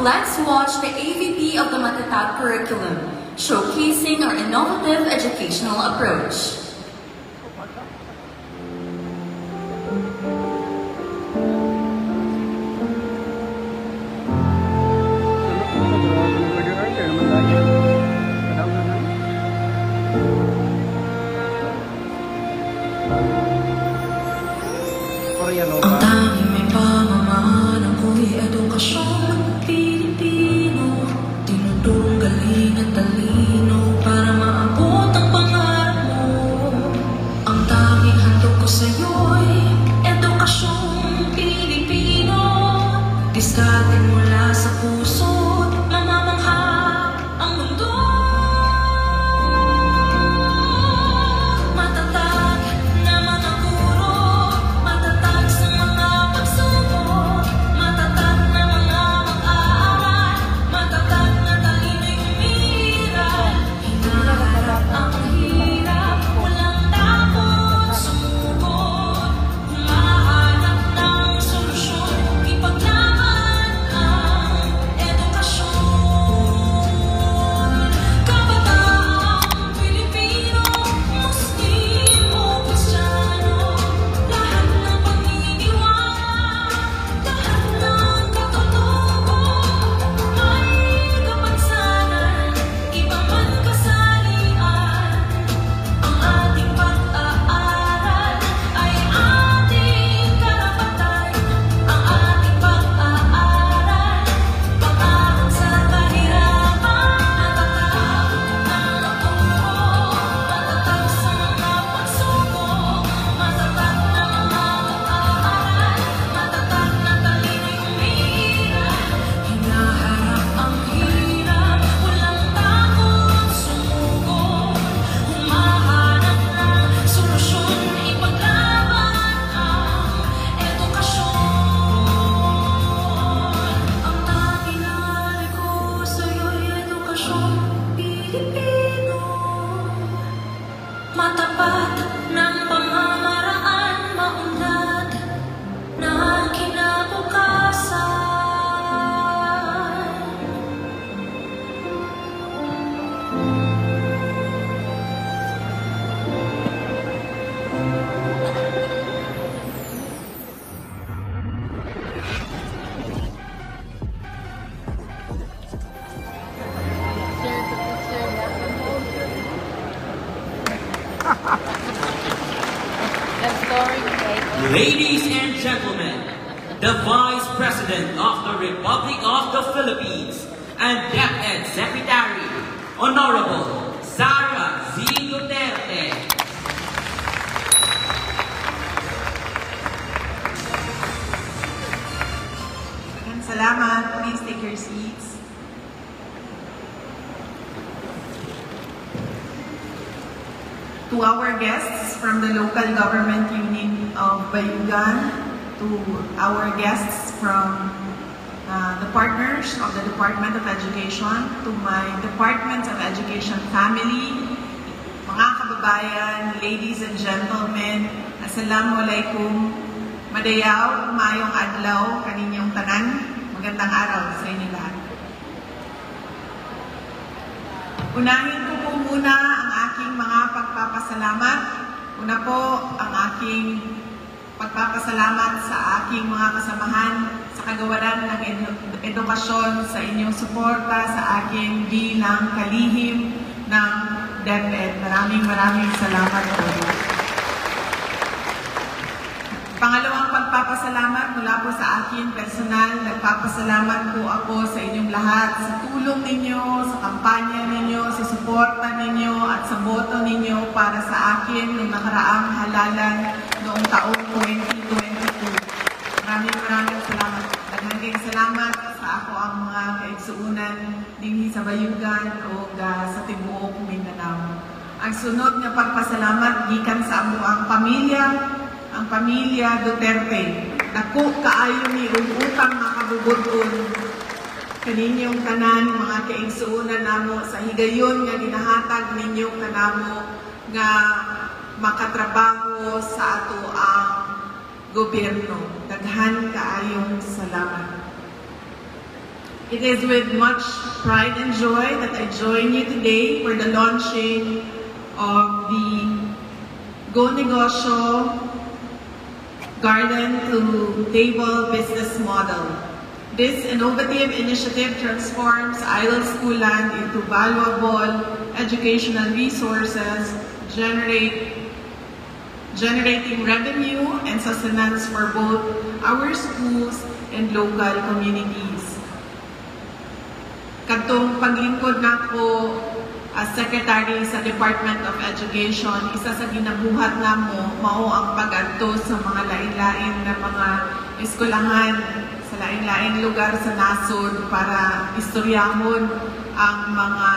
let's watch the AVP of the Matatag curriculum, showcasing our innovative educational approach. Ang tanging may pamamaan ang buhay edukasyong Pilipino, tinutulong galing at talino para maabot ang pangarap mo. Ang tanging handog ko sa'yo'y edukasyong Pilipino, diskarte mula sa puso't mamamangha ang mundo. Matapat ng pamamaraan, maunlad na kinabukasan. Ladies and gentlemen, the Vice President of the Republic of the Philippines and DepEd Secretary, Honorable Sara Z. Duterte. Salamat. Please take your seats. To our guests from the local government unit of Bayugan, to our guests from the partners of the Department of Education, to my Department of Education family, mga kababayan, ladies and gentlemen, Assalamualaikum, madayaw, mayong adlaw, kaninyong tanan, magandang araw sa inyo lahat. Unahin ko po muna ang aking mga pagpapasalamat. Una po ang aking pagpapasalamat sa aking mga kasamahan sa kagawaran ng edukasyon, sa inyong suporta sa akin bilang kalihim ng DepEd. Maraming salamat po. Pangalawang pagpapasalamat mula po sa akin personal, nagpapasalamat po ako sa inyong lahat sa tulong ninyo, sa kampanya ninyo, sa suporta ninyo at sa boto ninyo para sa akin noong nakaraang halalan noong taong 2022. Maraming salamat. Daghang salamat sa ako ang mga kaigsuunan dinhi sa Bayugan o sa tibuok Mindanao. Ang sunod na pagpasalamat gikan sa amuang pamilya, ang pamilya Duterte. Dako kaayo ni utang makabubud-on kaninyong tanan, mga kaigsuunan namo sa higayon nga ginahatag ninyo kanamo nga makatrabaho sa ato ang gobyerno. Daghan kaayong salamat. It is with much pride and joy that I join you today for the launching of the Go Negosyo Garden to Table business model. This innovative initiative transforms idle school land into valuable educational resources, generating revenue and sustenance for both our schools and local communities. Katong paglingkod nako as Secretary sa Department of Education, isa sa ginabuhat namo mao ang pag-adto sa mga lain-lain na mga eskwelahan sa lain-lain lugar sa nasod para istoryahon ang mga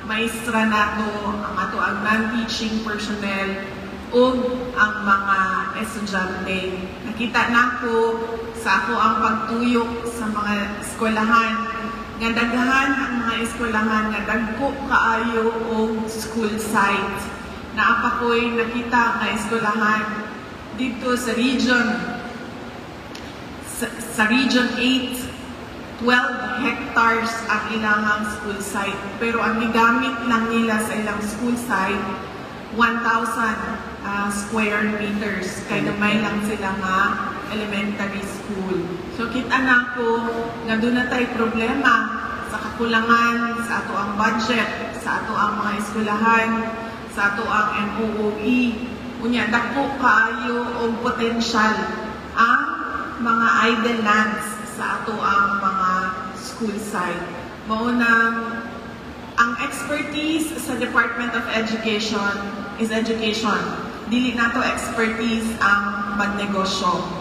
maestra nato, ang ato ang non-teaching personnel o ang mga estudyante. Nakita nako sa ako ang pagtuyok sa mga eskwelahan nga daghan ang mga eskwelahan nga dagko kaayo og school site. Naapa ko'y nakita nga eskwelahan dito sa region 8, 12 hectares ang ilang school site. Pero ang gigamit lang nila sa ilang school site 1,000 square meters. Kaya gamay lang sila nga elementary school. So kita na ko nga doon na tayo problema sa kakulangan sa ato ang budget, sa ato ang mga eskwelahan, sa ato ang MOOE. Unya dako kaayo og potential ang mga idle lands sa ato ang mga school site. Mao nang ang expertise sa Department of Education is education. Dili nato expertise ang magnegosyo.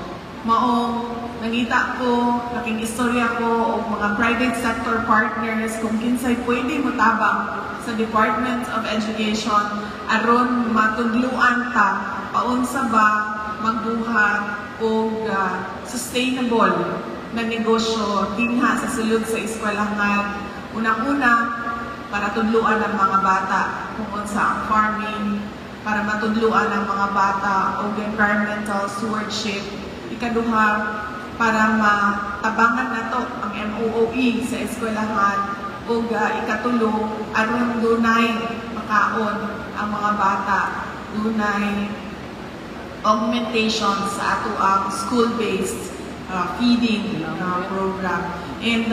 Mao nangita ko, laking istorya ko o mga private sector partners kung kinsay pwede motabang sa Department of Education aron matudluan ta paunsa ba magbuhat og sustainable na negosyo dinha sa sulod sa eskwelahan. Unang-una, para tudluan ang mga bata kung unsa ang farming, para matudluan ang mga bata og environmental stewardship. Ikaduha, para matabangan nato ang MOOE sa eskwelahan ug ikatulo aron dunay makaon ang mga bata, dunay augmentation sa ato ang school-based feeding program. And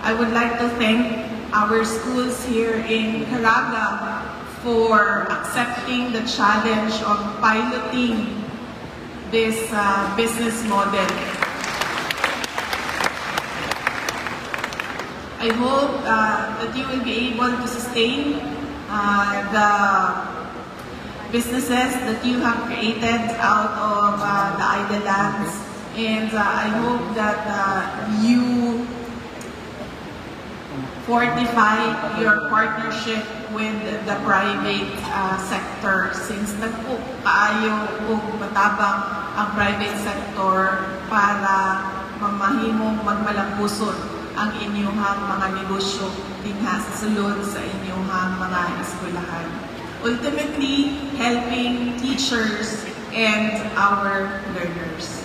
I would like to thank our schools here in Caraga for accepting the challenge of piloting this business model. I hope that you will be able to sustain the businesses that you have created out of the idle lands, and I hope that you fortify your partnership with the private sector, since nagpo kaayo ug matabang ang private sector para mamahimong magmalangkusod ang inyong mga negosyo dinha sa sulod sa inyong mga eskwelahan. Ultimately, helping teachers and our learners.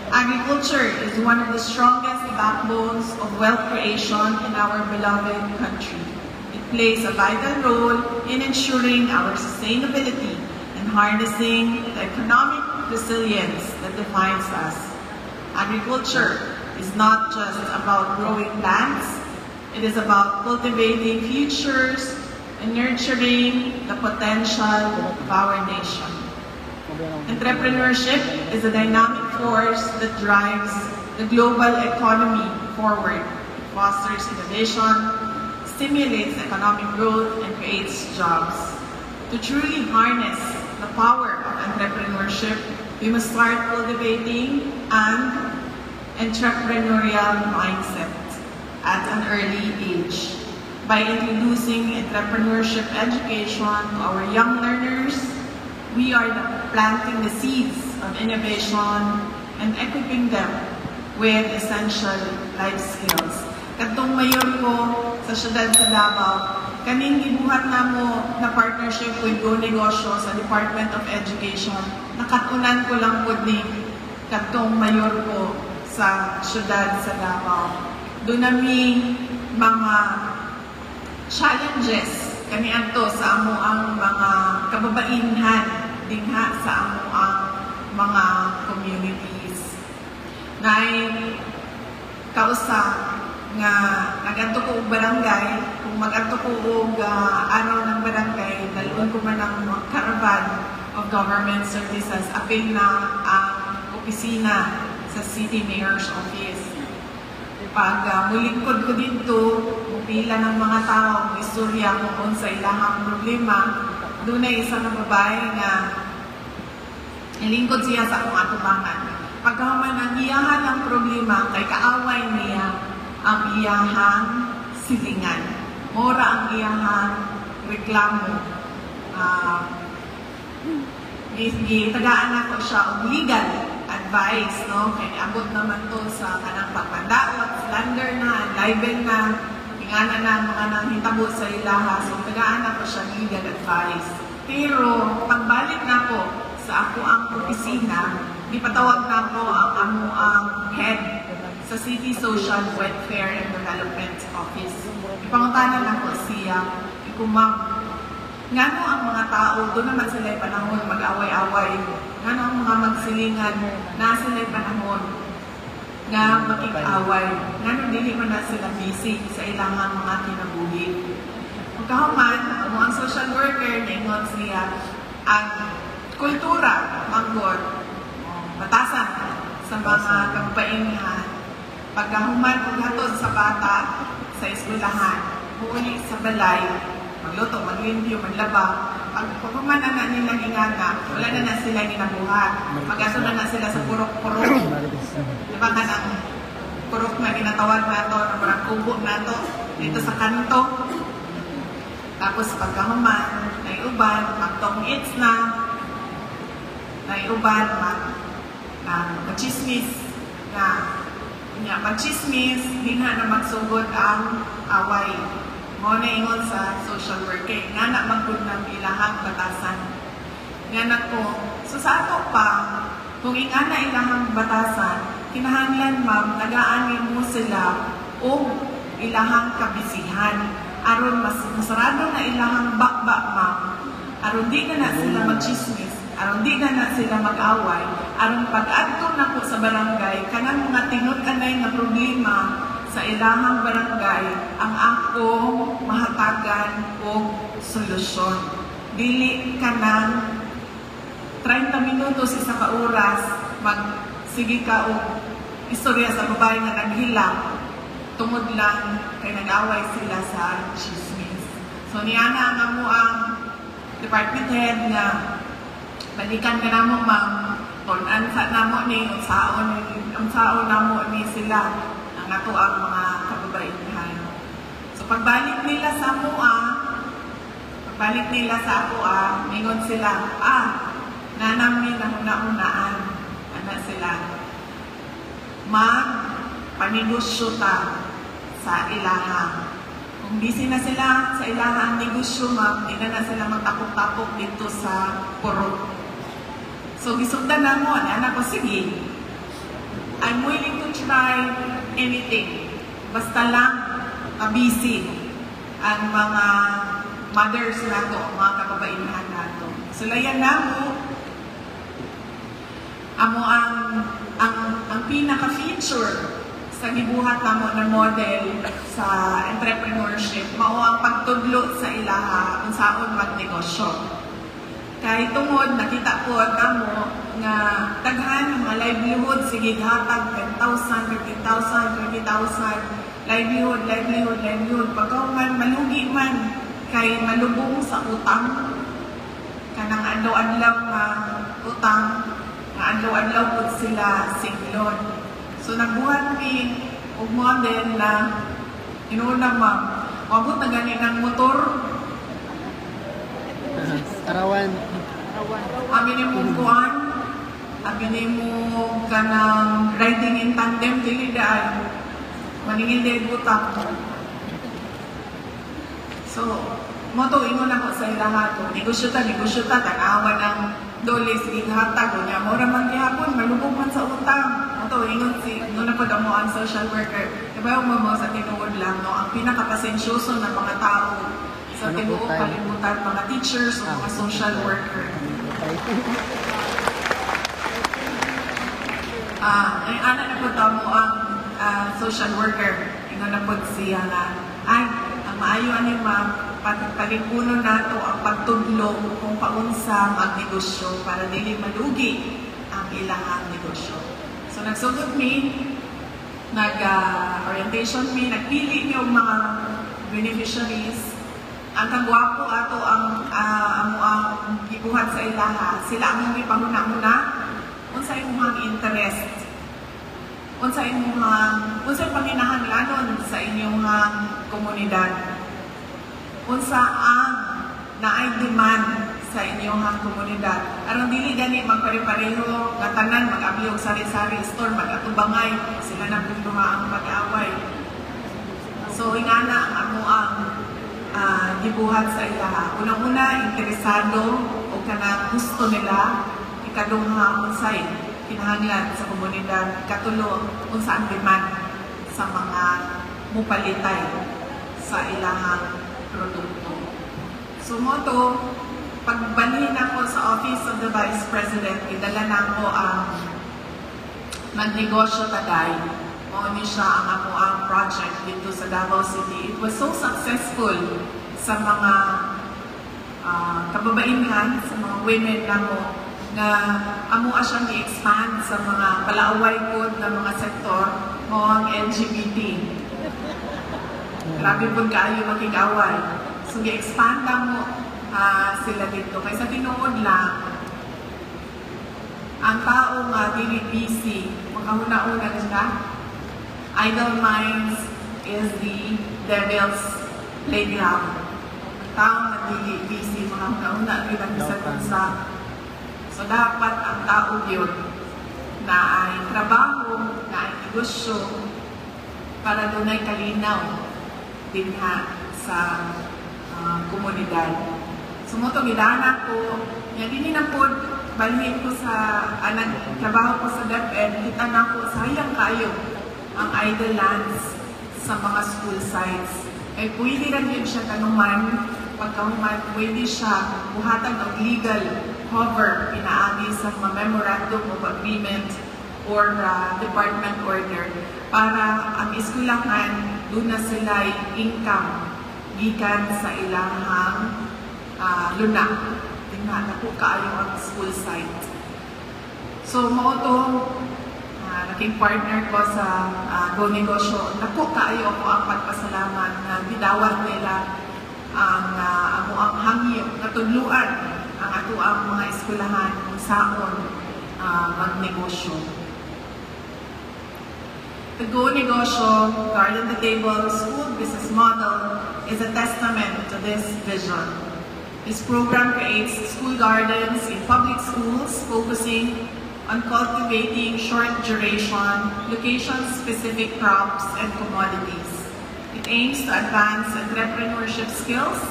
Agriculture is one of the strongest backbones of wealth creation in our beloved country. It plays a vital role in ensuring our sustainability and harnessing the economic resilience that defines us. Agriculture is not just about growing plants, it is about cultivating futures and nurturing the potential of our nation. Entrepreneurship is a dynamic force that drives the global economy forward. It fosters innovation, stimulates economic growth, and creates jobs. To truly harness the power of entrepreneurship, we must start cultivating an entrepreneurial mindset at an early age. By introducing entrepreneurship education to our young learners, we are planting the seeds of innovation and equipping them with essential life skills. Katong mayor ko sa siyudad sa Davao, kaning gibuhat namo na partnership with Go Negosyo sa Department of Education. Nakatunan ko lang po ni katong mayor ko sa siyudad sa Davao. doon nami mga challenges kani adto sa amo ang mga kababainhan dinha sa amo ang mga communities. Nay kausa nga nagadto ko og barangay, kung magadto ko og araw ng barangay, dalon ko man ang caravan of government services, apil na ang opisina sa City Mayor's Office. Pag mulingkod ko dito, pila ng mga tao, istorya kung sa ilahang problema, doon ay isang babae nga ilingkod siya sa akong atubangan. Pagkaman ang iyahan ang problema, kay kaaway niya ang iyahang silingan. Mora ang iyahang reklamo. Tagaan ako siya og legal advice, no? Kaya abot naman to sa kanang pagpandaot, slander na, libel na, ingana na mga nanghitabo sa ilaha. So tagaan ako siya legal advice. Pero pagbalik na ko sa ako ang opisina, ipatawag na ko ang head sa City Social Welfare and Development Office. Ipangutanan na ko siya, ikumam, ngano ang mga tao, doon naman sila panahon mag-away-away, ngano ang mga magsilingan, na sila panahon nga makik-away, ngano dili man na sila busy sa ilangang mga kinabuhi. Pagkahuman, ang social worker, naingon siya, ang kultura, manggod, batasan sa mga kababainhan, pagkahuman kung hatod sa bata sa eskwelahan, huli sa balay, magluto, maglimpyo, maglaba, pagkahuman na nilang ingana, wala na sila ginabuhat. Pag-aso na sila sa purok-purok. Diba ka ng purok na ginatawag na ito, na parang kubo na ito, dito sa kanto. Tapos pagkahuman, naiuban, magtong-its na, naiuban, mag-chismis na pag-chismis, hindi na magsugod ang away. Mo na ingon sa social worker, nga na magpud ng ilahang batasan. Nga na ko, so sa ato pa, kung nga na ilahang batasan, kinahanglan ma'am, nagaanin mo sila o ilahang kabisihan. Aron mas masarado na ilahang bakbak ma'am, aron di na sila mag-chismis, aron di na sila mag-away, aron pag-adto na po sa barangay, kanang mga tinod-anay nga problema sa ilahang barangay, ang akong mahatagan o solusyon. Dili ka ng 30 minutos, isa ka oras, sige ka o istorya sa babae nga naghilang, tungod lang kay nag-away sila sa chismis. So niana nga mo ang department head nga balikan ka namo ma'am, kung ansa namo ni unsaon namo ni sila ang ato ang mga kababainhan. So pagbalik nila sa ako mingon sila, nanami na hunaan, ana sila, panegosyo ta sa ilaha. Kung busy na sila sa ilaha ang negosyo ma'am, hindi na sila magtapok-tapok dito sa purok. So, gisugdan na mo, anak ko, sige, I'm willing to try anything. Basta lang, busy ang mga mothers na to, mga kababainahan na to. So, layan na mo, ang pinaka-feature sa gibuhat na mo na model sa entrepreneurship, mao ang pagtudlo sa ilaha, kung saan magnegosyo. Kay tungod, nakita ko mo nga taghan mga livelihood, sige hatag 10,000, 15,000, 20,000, livelihood. Pagka man malugi man, kay malubong sa utang, kanang adlaw-adlaw na utang, nga adlaw-adlaw po sila singlon. So nagbuhat ni og model na inuna ma'am, wabot na ganin ang motor, Arawan. Amin mo kuan, amin mo kanang riding in tandem, dili daan. Maningin dahil butak. So, mo to, ingon ako sa ilaha to. Negosyo ta, tanawan ang dolis, hatag. Mura man gihapon, malubog man sa utang. Mo to, ingon ako damo ang social worker. Diba yung mga sa tinuod lang, no? Ang pinakapasensyoso ng mga tao sa tinuod kalimutan, mga teachers o mga social worker. Ay, ana na po tamo ang social worker. Ino na po siya na, ay, ang maayo ani ma'am, palikuno nato ang pagtudlo kung paunsa magnegosyo para dili malugi ang ilang negosyo. So nagsugod mi, nag-orientation mi, nagpili mi og mga beneficiaries. Ang kagwapo ato ang gibuhat sa ilaha, sila ang gipanguna-una unsa imong interest, unsa panginahanglanon sa inyong komunidad, unsa ang naay demand sa inyong komunidad. Aron dili gani magpare-pareho nga tanan mag-abli og sari-sari store, mag-atubangay, sila na duha ang mag-away. So ingana ang amo ang gibuhat sa ilaha. Unang-una, interesado o kanang gusto nila, ikaduha unsay kinahanglan sa komunidad, ikatulo unsa ang demand sa mga mupalitay sa ilahang produkto. So mo to, pagbalhin ako sa Office of the Vice President, idala na ako ang magnegosyo taday. O ni siya ang ako ang project dito sa Davao City. It was so successful sa mga kababaihan, sa mga women namo, na amo siyang i-expand sa mga palaaway po ng mga sektor mo ang LGBT. Grabe po kaayo makikaway. So, i-expand mo sila dito. Kaysa tinuod lang, ang tao nga dili busy, makahuna-una siya. Idle minds is the devil's playground. Ang tao nga dili busy, makahuna-una rin ang isa sa. So, dapat ang tao yun na ay trabaho, na ay negosyo, para doon ay kalinaw din sa komunidad. Sumuto, gidana ko, yan din na po, balhin ko sa, trabaho ko sa DepEd, kita na ko, sayang kayo ang idle lands sa mga school sites. Eh, pwede rin yun siya tanuman, pagkahuman, pwede siya buhatan ng legal cover, pinaagi sa mga memorandum of agreement or department order para ang eskwelahan doon na sila income gikan sa ilahang luna. Tingnan na po kaayo ang school site. So, mo ito, naging partner ko sa Go Negosyo. Napo kaayo ako ang pagpasalamat na bidawat nila ang hangyo, natudluan ang ato ang mga eskwelahan kung saon magnegosyo. The Go Negosyo Garden to Table School Business Model is a testament to this vision. This program creates school gardens in public schools focusing on cultivating short duration, location-specific crops and commodities. It aims to advance entrepreneurship skills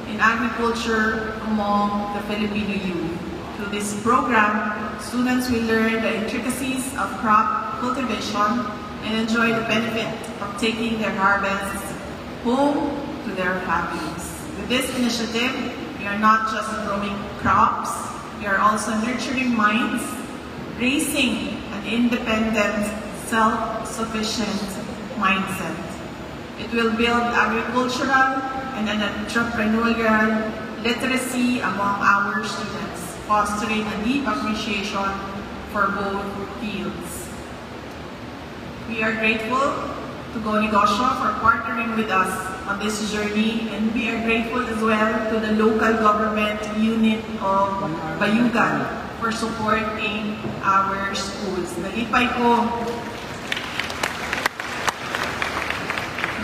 in agriculture among the Filipino youth. Through this program, students will learn the intricacies of crop cultivation and enjoy the benefit of taking their harvests home to their families. With this initiative, we are not just growing crops, we are also nurturing minds, raising an independent, self-sufficient mindset. It will build agricultural and an entrepreneurial literacy among our students, fostering a deep appreciation for both fields. We are grateful to Go Negosyo for partnering with us on this journey, and we are grateful as well to the local government unit of Bayugan for supporting our schools. Nalipay ko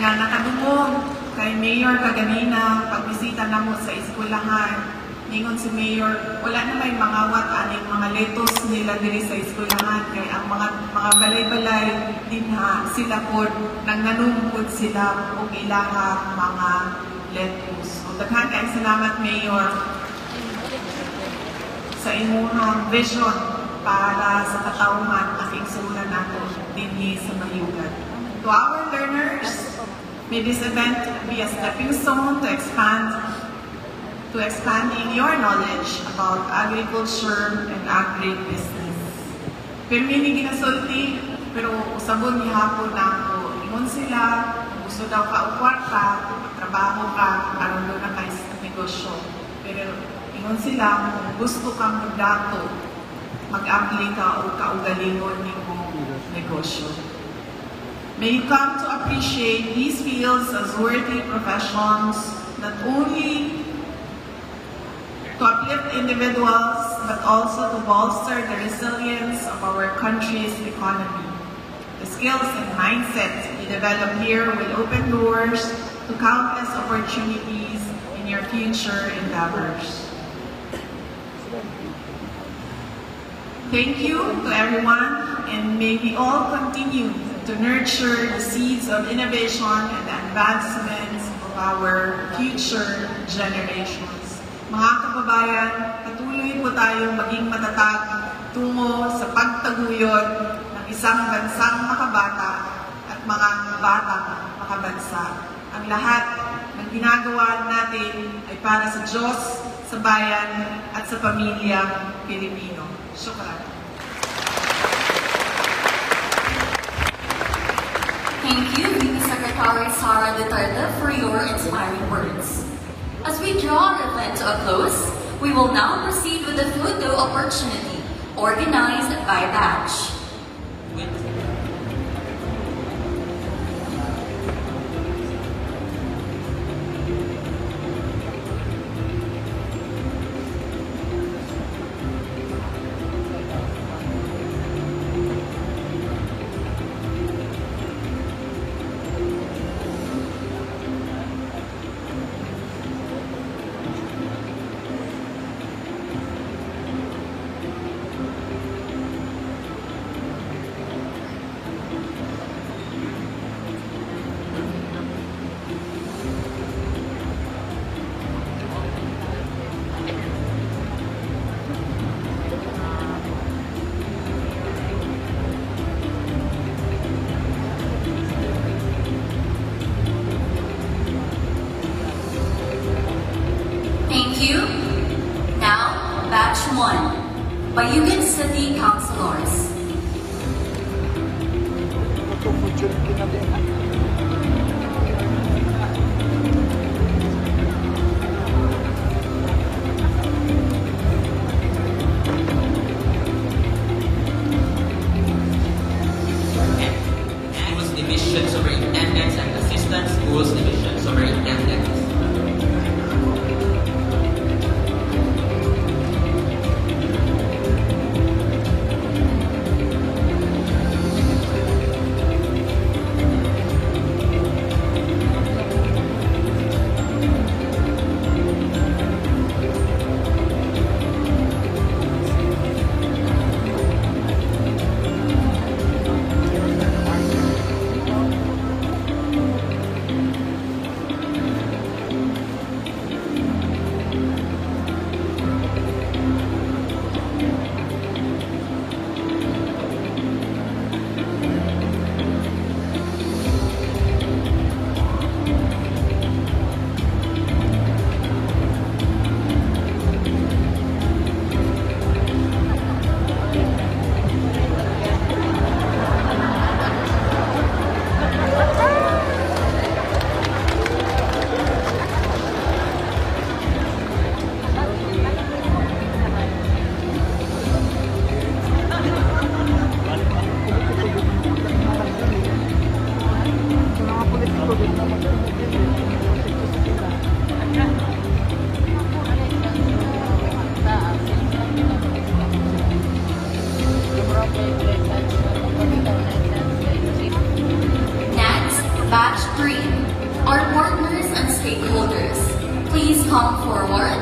na nakadungog kay Mayor kaganina, pagbisita na mo sa eskwelahan. Ningon si Mayor, wala na may mangawat aning mga letos nila diri sa eskwelahan, kay ang mga balay-balay din sila pod nang nanungkod sila og ilaha mga lettuce. O daghan kay salamat Mayor sa imuhang vision para sa katawhan aking sulan nato dinhi sa Bayugan. To our learners, may this event be a stepping stone to expanding your knowledge about agriculture and agribusiness. Pero hindi ginasulti, pero usabon ni hapon na ako, ingon sila, gusto daw ka o kwarta, trabaho ka, aron doon na kayo sa negosyo. Pero ingon sila, kung gusto kang magdato, mag-apply ka o kaugalingon ni mong negosyo. May you come to appreciate these fields as worthy professions, not only to uplift individuals, but also to bolster the resilience of our country's economy. The skills and mindset you develop here will open doors to countless opportunities in your future endeavors. Thank you to everyone, and may we all continue to nurture the seeds of innovation and advancements of our future generations. Mga kababayan, patuloy po tayong maging matatag tungo sa pagtaguyod ng isang bansang makabata at mga batang makabansa. Ang lahat ng ginagawa natin ay para sa Diyos, sa bayan, at sa pamilyang Pilipino. Shukran. Thank you, VP Secretary Sara Duterte, for your inspiring words. As we draw our event to a close, we will now proceed with the photo opportunity, organized by batch. Batch 1, Bayugan City Councilors. Schools Division Superintendents and Assistant Schools Division Superintendents. Next, Batch 3, our partners and stakeholders. Please come forward.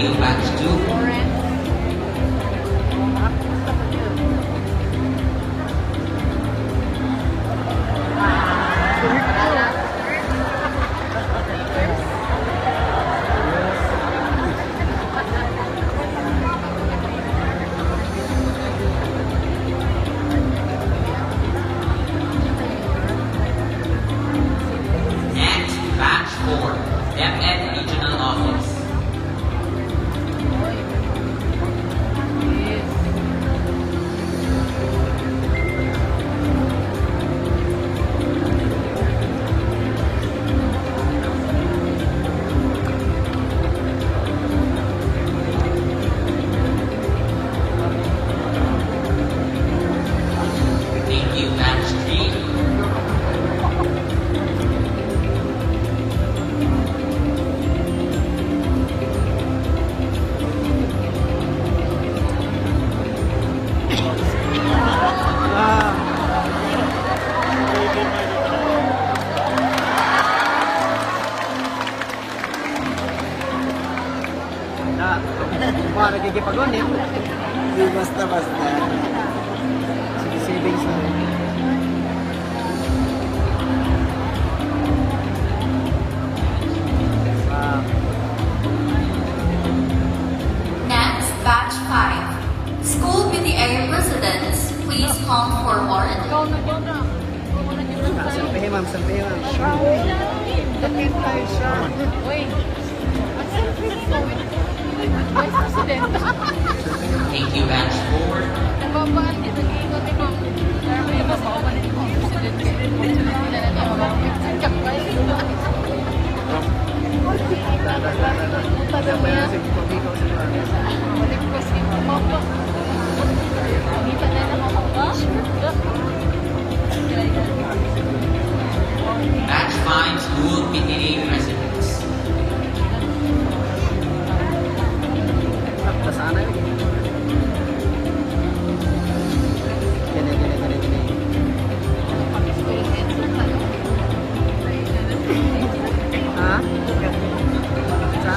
you, batch 2. Next, batch 4, DepEd Regional Office. Thank you, batch 3. Wah, nagkikipag-on eh. Di basta-basta. Sige, savings na rin. Next, batch 5. School PTA presidents, please come forward. Selfie, ma'am. Selfie, ma'am. Tapit tayo siya. Thank you, batch 4. Batch 5, school PTA presidents. Sana yun. Gini. Ha? Sa?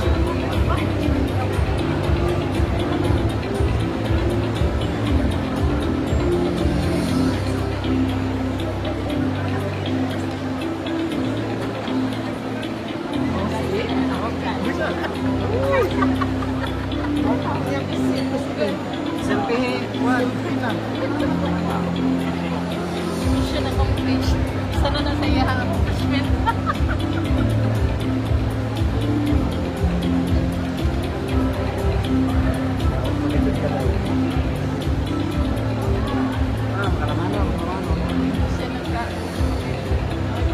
Selfie, one. Siya na-accomplish. Sana na sa iya ang accomplishment.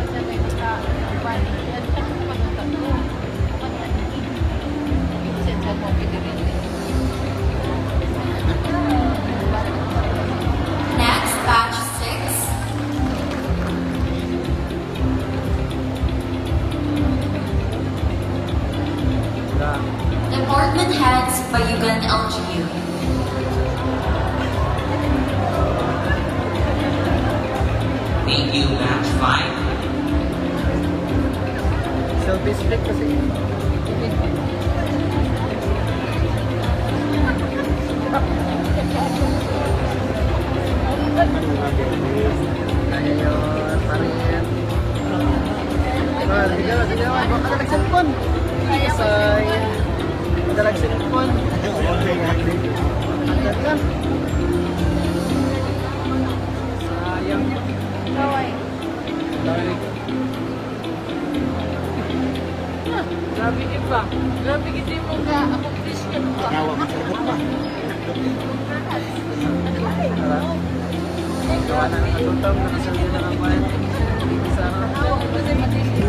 Siya may naka-bali. Yan siya kung pagkakalo. Siya siya mo pinirili. Next, batch 6. Department heads, Bayugan LGU. Thank you, batch 5. Selfie split kasi. Kaya yun, parin. Sige. Baka nag-cellphone. Say, nag-cellphone. Agad lang. Sayang. Kaway. Grabe ka ba? Grabe kasi mo ka-accomplish ka ba? Gawa na natutom, nakasalita na naman. Sa Tawag ko kasi matisip.